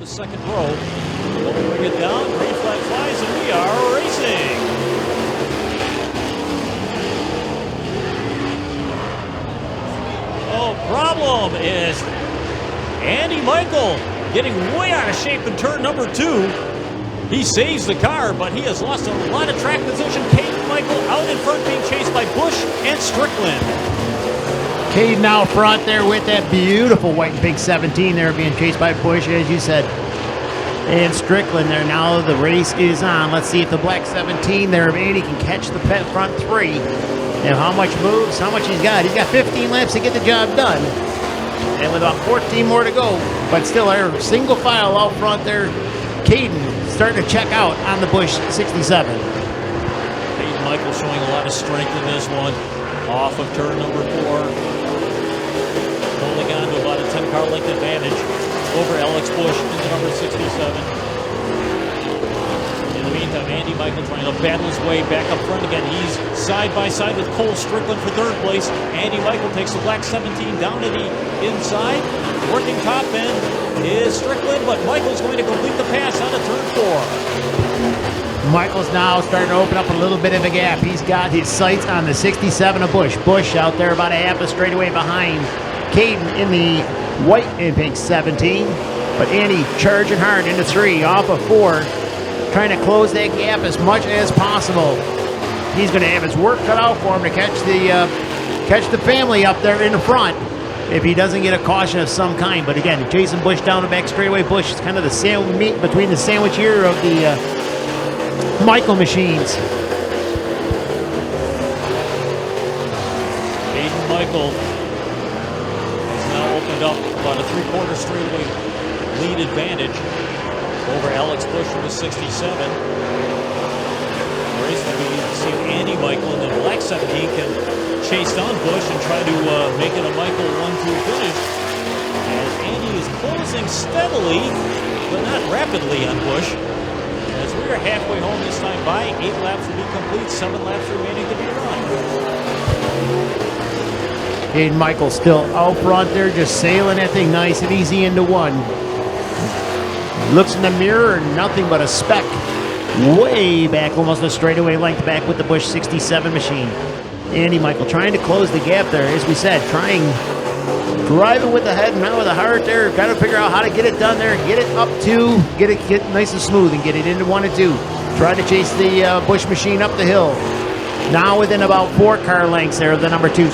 the second row. We'll bring it down, green flag flies, and we are racing. Oh, problem is Andy Michael getting way out of shape in turn number 2. He saves the car, but he has lost a lot of track position. Caden Michael out in front being chased by Bush and Strickland. Caden out front there with that beautiful white and pink 17 there being chased by Bush, as you said. And Strickland there. Now the race is on. Let's see if the black 17 there of Andy can catch the front 3. Now how much moves, how much he's got. He's got 15 laps to get the job done. And with about 14 more to go, but still a single file out front there. Caden starting to check out on the Bush 67. Caden Michael showing a lot of strength in this one. Off of turn number 4. Holding on to about a 10-car length advantage over Alex Bush in the number 67. In the meantime, Andy Michael trying to battle his way back up front again. He's side by side with Cole Strickland for 3rd place. Andy Michael takes the black 17 down to the inside. Working top end is Strickland, but Michael's going to complete the pass out of turn 4. Michael's now starting to open up a little bit of a gap. He's got his sights on the 67 of Bush. Bush out there about a half a straightaway behind Caden in the white and pink 17. But Andy charging hard into 3, off of 4, trying to close that gap as much as possible. He's going to have his work cut out for him to catch the family up there in the front if he doesn't get a caution of some kind. But again, Jason Bush down the back straightaway. Bush is kind of the meat between the sandwich here of the Michael machines. Caden Michael has now opened up about a 3/4 straightaway lead advantage over Alex Bush from the 67. Race to be see if Andy Michael in the black 17 can chase down Bush and try to make it a Michael 1-2 finish. As Andy is closing steadily, but not rapidly on Bush. As we are halfway home this time by, 8 laps will be complete, 7 laps remaining to be run. Caden Michael still out front there, just sailing that thing nice and easy into 1. Looks in the mirror, nothing but a speck. Way back, almost a straightaway length back with the Bush 67 machine. Andy Michael trying to close the gap there, as we said, driving with the head and not with the heart there. Got to figure out how to get it done there, get it up to, get it nice and smooth and get it into 1 and 2. Try to chase the Bush machine up the hill. Now within about 4 car lengths there of the number 2.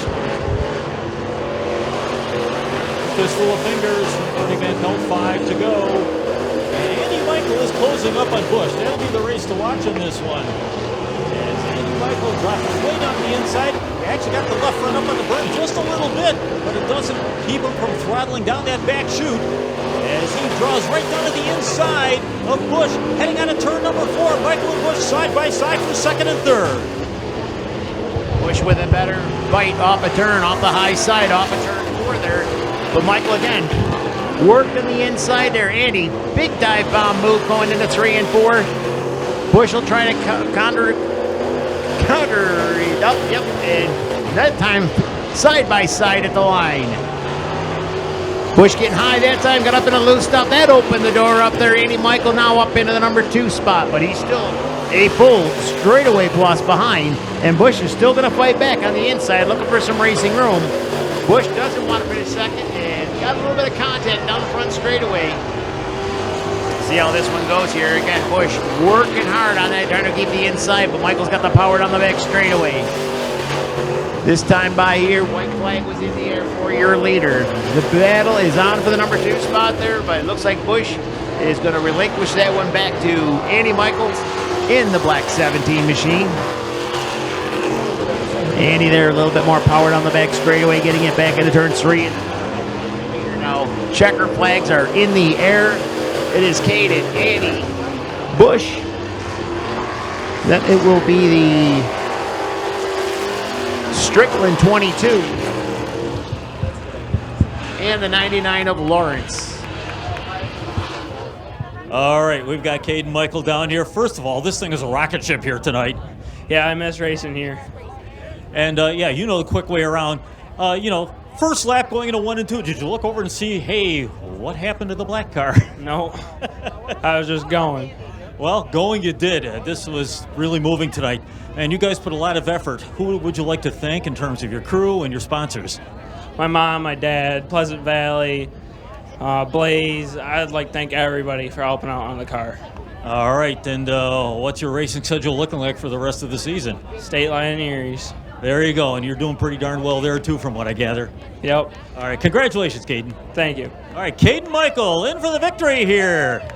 Fistful of fingers, running man held 5 to go. And Andy Michael is closing up on Bush. That'll be the race to watch in this one. As Andy Michael drops way down the inside. He actually got the left front up on the berm just a little bit, but it doesn't keep him from throttling down that back chute. As he draws right down to the inside of Bush, heading out of turn number 4. Michael and Bush side by side for 2nd and 3rd. Bush with a better bite off a turn, off the high side, off a turn 4 there. But Michael again worked on the inside there. Andy, big dive bomb move going into 3 and 4. Bush will try to counter it up, yep, and that time side by side at the line. Bush getting high that time, got up in a loose stop. That opened the door up there. Andy Michael now up into the number 2 spot, but he's still a full straightaway plus behind, and Bush is still going to fight back on the inside, looking for some racing room. Bush doesn't want to finish 2nd, and got a little bit of contact down the front straightaway. See how this one goes here. Again, Bush working hard on that, trying to keep the inside, but Michael's got the power down the back straightaway. This time by here, white flag was in the air for your leader. The battle is on for the number 2 spot there, but it looks like Bush is going to relinquish that one back to Andy Michaels in the black 17 machine. Andy there, a little bit more power down the back straightaway, getting it back into turn 3. Now, checker flags are in the air. It is Caden, Andy, Bush. That it will be the Strickland 22 and the 99 of Lawrence. All right, we've got Caden Michael down here. First of all, this thing is a rocket ship here tonight. Yeah, I miss racing here. And yeah, you know the quick way around. First lap going into 1 and 2. Did you look over and see, hey, what happened to the black car? No, I was just going. Well, going you did. This was really moving tonight. And you guys put a lot of effort. Who would you like to thank in terms of your crew and your sponsors? My mom, my dad, Pleasant Valley, Blaze. I'd like to thank everybody for helping out on the car. All right, and what's your racing schedule looking like for the rest of the season? State Line Eries. There you go, and you're doing pretty darn well there, too, from what I gather. Yep. All right, congratulations, Caden. Thank you. All right, Caden Michael in for the victory here.